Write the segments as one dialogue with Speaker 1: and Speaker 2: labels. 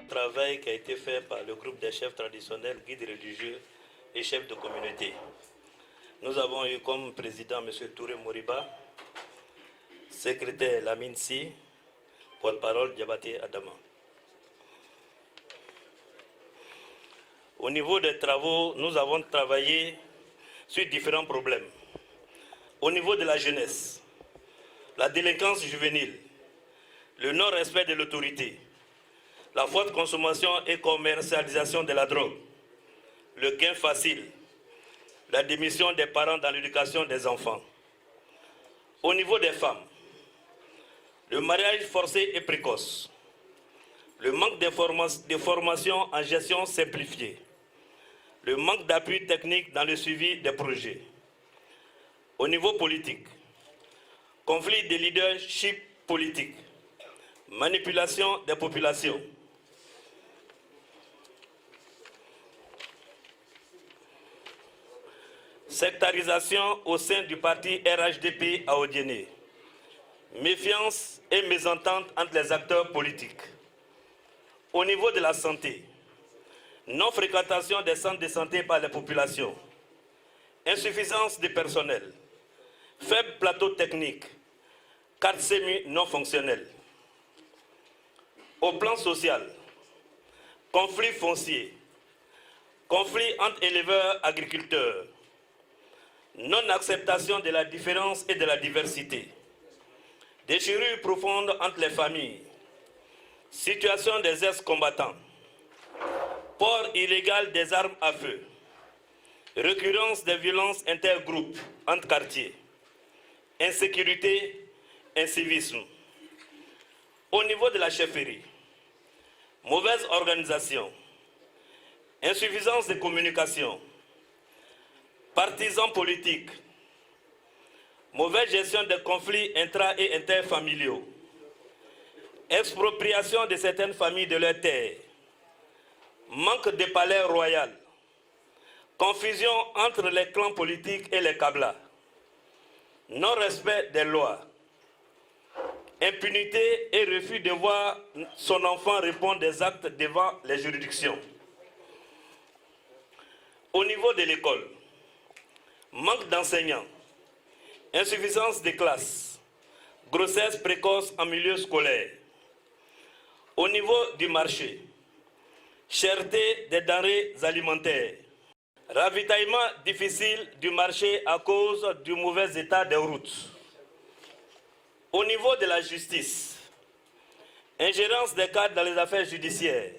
Speaker 1: Travail qui a été fait par le groupe des chefs traditionnels, guides religieux et chefs de communauté. Nous avons eu comme président M. Touré Moriba, secrétaire Lamine Si, porte-parole Diabaté Adama. Au niveau des travaux, nous avons travaillé sur différents problèmes. Au niveau de la jeunesse, la délinquance juvénile, le non-respect de l'autorité, la forte consommation et commercialisation de la drogue, le gain facile, la démission des parents dans l'éducation des enfants. Au niveau des femmes, le mariage forcé et précoce, le manque de formation en gestion simplifiée, le manque d'appui technique dans le suivi des projets. Au niveau politique, conflit de leadership politique, manipulation des populations, sectarisation au sein du parti RHDP à Odiéné, méfiance et mésentente entre les acteurs politiques. Au niveau de la santé, non-fréquentation des centres de santé par les populations, insuffisance de personnel, faible plateau technique, carte semi-non fonctionnelle. Au plan social, conflit foncier, conflit entre éleveurs-agriculteurs, non-acceptation de la différence et de la diversité, déchirure profonde entre les familles, situation des ex-combattants, port illégal des armes à feu, récurrence des violences intergroupes entre quartiers, insécurité, incivisme. Au niveau de la chefferie, mauvaise organisation, insuffisance de communication, partisans politiques, mauvaise gestion des conflits intra- et interfamiliaux, expropriation de certaines familles de leurs terres, manque de palais royal, confusion entre les clans politiques et les kablas, non-respect des lois, impunité et refus de voir son enfant répondre des actes devant les juridictions. Au niveau de l'école, manque d'enseignants, insuffisance de classes, grossesse précoce en milieu scolaire. Au niveau du marché, cherté des denrées alimentaires, ravitaillement difficile du marché à cause du mauvais état des routes. Au niveau de la justice, ingérence des cadres dans les affaires judiciaires,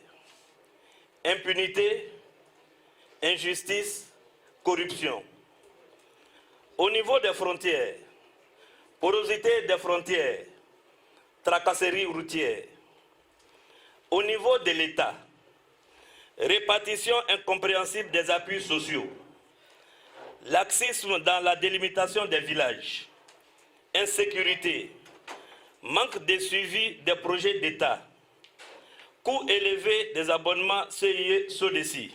Speaker 1: impunité, injustice, corruption. Au niveau des frontières, porosité des frontières, tracasserie routière. Au niveau de l'État, répartition incompréhensible des appuis sociaux, laxisme dans la délimitation des villages, insécurité, manque de suivi des projets d'État, coût élevé des abonnements CIE SODECI.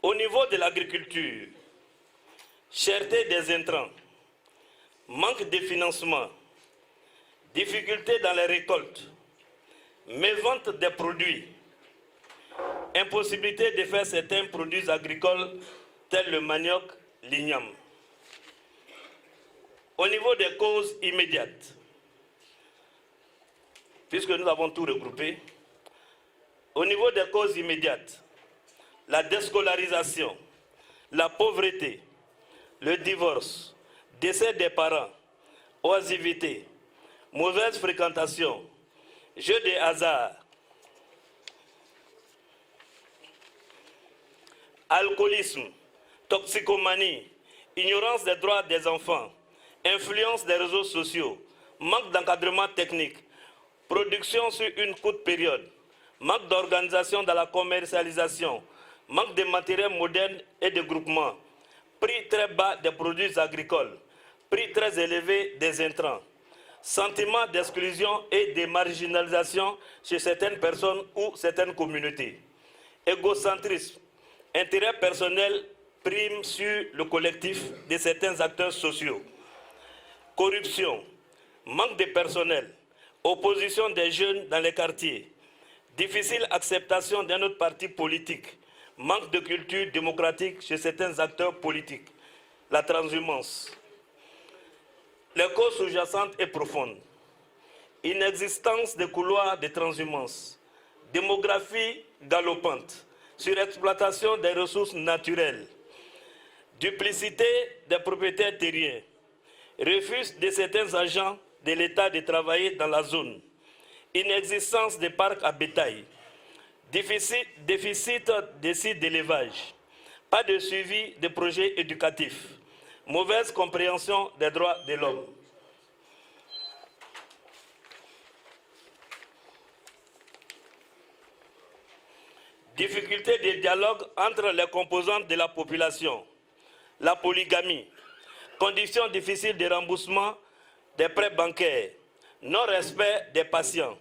Speaker 1: Au niveau de l'agriculture, cherté des intrants, manque de financement, difficultés dans les récoltes, mévente des produits, impossibilité de faire certains produits agricoles tels le manioc, l'igname. Au niveau des causes immédiates, puisque nous avons tout regroupé, au niveau des causes immédiates, la déscolarisation, la pauvreté, le divorce, décès des parents, oisivité, mauvaise fréquentation, jeu de hasard, alcoolisme, toxicomanie, ignorance des droits des enfants, influence des réseaux sociaux, manque d'encadrement technique, production sur une courte période, manque d'organisation dans la commercialisation, manque de matériel moderne et de groupement, prix très bas des produits agricoles, prix très élevé des intrants, sentiment d'exclusion et de marginalisation chez certaines personnes ou certaines communautés, égocentrisme, intérêt personnel prime sur le collectif de certains acteurs sociaux. Corruption, manque de personnel, opposition des jeunes dans les quartiers, difficile acceptation d'un autre parti politique, manque de culture démocratique chez certains acteurs politiques, la transhumance. Les causes sous-jacentes et profondes. Inexistence de couloirs de transhumance, démographie galopante, surexploitation des ressources naturelles, duplicité des propriétaires terriens, refus de certains agents de l'État de travailler dans la zone, inexistence de parcs à bétail, déficit de sites d'élevage, pas de suivi de projets éducatifs, mauvaise compréhension des droits de l'homme. Difficulté de dialogue entre les composantes de la population, la polygamie, conditions difficiles de remboursement des prêts bancaires, non-respect des patients,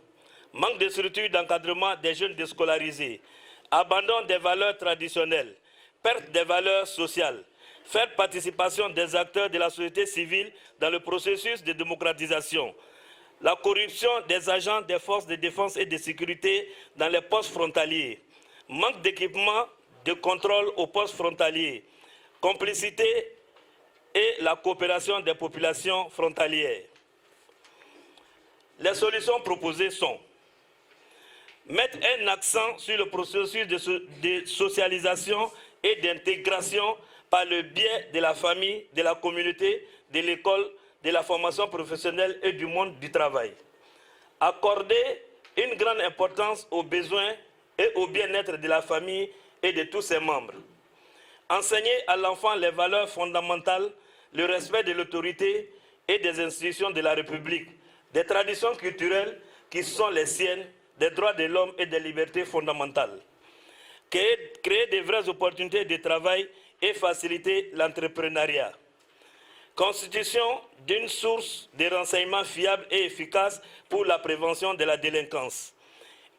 Speaker 1: manque de structures d'encadrement des jeunes déscolarisés, abandon des valeurs traditionnelles, perte des valeurs sociales, faible participation des acteurs de la société civile dans le processus de démocratisation, la corruption des agents des forces de défense et de sécurité dans les postes frontaliers, manque d'équipement de contrôle aux postes frontaliers, complicité et la coopération des populations frontalières. Les solutions proposées sont mettre un accent sur le processus de socialisation et d'intégration par le biais de la famille, de la communauté, de l'école, de la formation professionnelle et du monde du travail. Accorder une grande importance aux besoins et au bien-être de la famille et de tous ses membres. Enseigner à l'enfant les valeurs fondamentales, le respect de l'autorité et des institutions de la République, des traditions culturelles qui sont les siennes, des droits de l'homme et des libertés fondamentales. Créer de vraies opportunités de travail et faciliter l'entrepreneuriat. Constitution d'une source de renseignements fiable et efficace pour la prévention de la délinquance.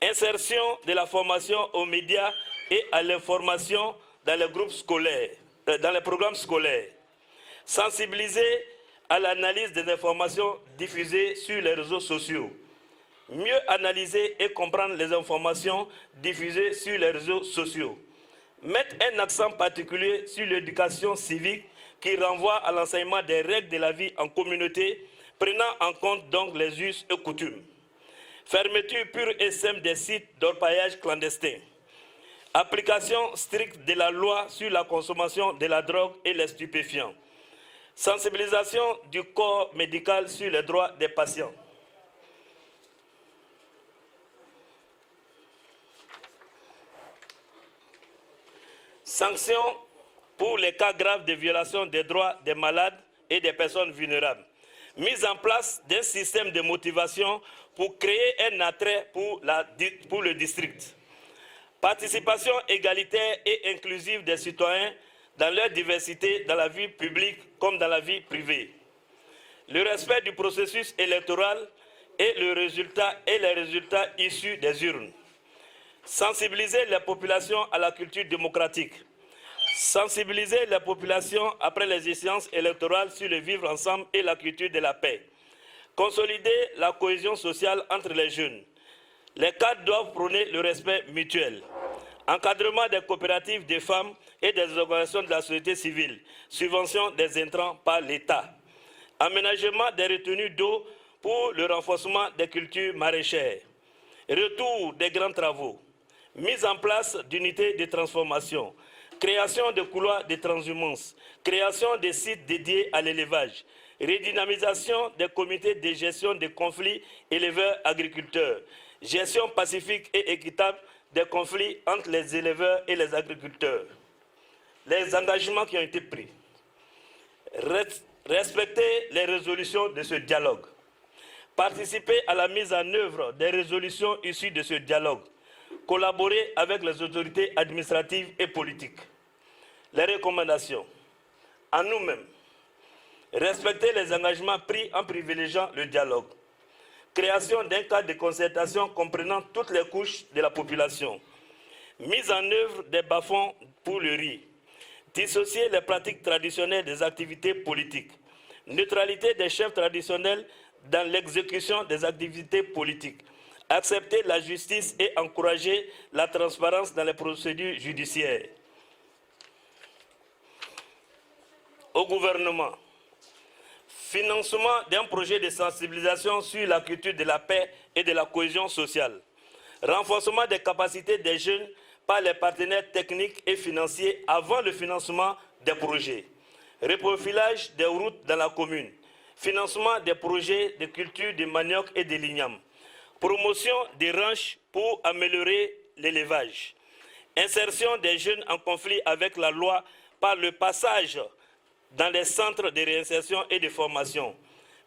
Speaker 1: Insertion de la formation aux médias et à l'information dans les groupes scolaires, dans les programmes scolaires. Sensibiliser à l'analyse des informations diffusées sur les réseaux sociaux. Mieux analyser et comprendre les informations diffusées sur les réseaux sociaux. Mettre un accent particulier sur l'éducation civique qui renvoie à l'enseignement des règles de la vie en communauté, prenant en compte donc les us et coutumes. Fermeture pure et simple des sites d'orpaillage clandestin. Application stricte de la loi sur la consommation de la drogue et les stupéfiants. Sensibilisation du corps médical sur les droits des patients. Sanctions pour les cas graves de violation des droits des malades et des personnes vulnérables. Mise en place d'un système de motivation pour créer un attrait pour le district. Participation égalitaire et inclusive des citoyens dans leur diversité dans la vie publique comme dans la vie privée. Le respect du processus électoral et les résultats issus des urnes. Sensibiliser les populations à la culture démocratique. Sensibiliser les populations après les échéances électorales sur le vivre ensemble et la culture de la paix. Consolider la cohésion sociale entre les jeunes. Les cadres doivent prôner le respect mutuel. Encadrement des coopératives des femmes et des organisations de la société civile. Subvention des intrants par l'État. Aménagement des retenues d'eau pour le renforcement des cultures maraîchères. Retour des grands travaux. Mise en place d'unités de transformation. Création de couloirs de transhumance. Création de sites dédiés à l'élevage. Redynamisation des comités de gestion des conflits éleveurs-agriculteurs. Gestion pacifique et équitable des conflits entre les éleveurs et les agriculteurs. Les engagements qui ont été pris. Respecter les résolutions de ce dialogue. Participer à la mise en œuvre des résolutions issues de ce dialogue. Collaborer avec les autorités administratives et politiques. Les recommandations. En nous-mêmes, respecter les engagements pris en privilégiant le dialogue. Création d'un cadre de concertation comprenant toutes les couches de la population. Mise en œuvre des bas-fonds pour le riz. dissocier les pratiques traditionnelles des activités politiques, neutralité des chefs traditionnels dans l'exécution des activités politiques, accepter la justice et encourager la transparence dans les procédures judiciaires. Au gouvernement, financement d'un projet de sensibilisation sur la culture de la paix et de la cohésion sociale, renforcement des capacités des jeunes par les partenaires techniques et financiers avant le financement des projets, reprofilage des routes dans la commune, financement des projets de culture de manioc et de l'igname, promotion des ranches pour améliorer l'élevage, insertion des jeunes en conflit avec la loi par le passage dans les centres de réinsertion et de formation,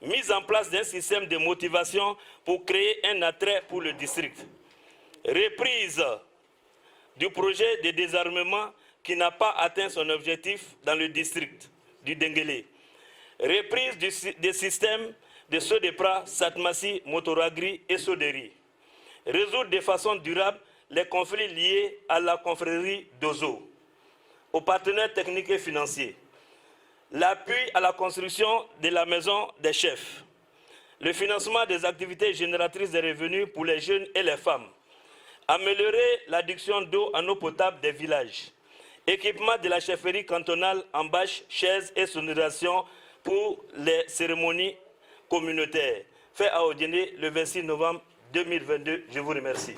Speaker 1: mise en place d'un système de motivation pour créer un attrait pour le district, reprise du projet de désarmement qui n'a pas atteint son objectif dans le district du Denguélé, reprise des systèmes de Sodepra, Satmassi, Motoragri et Soderi, résoudre de façon durable les conflits liés à la confrérie d'Ozo, aux partenaires techniques et financiers, l'appui à la construction de la maison des chefs, le financement des activités génératrices de revenus pour les jeunes et les femmes, améliorer l'adduction d'eau en eau potable des villages, équipement de la chefferie cantonale en bâches, chaises et sonorisation pour les cérémonies communautaires. Fait à Odiéné le 26 novembre 2022. Je vous remercie.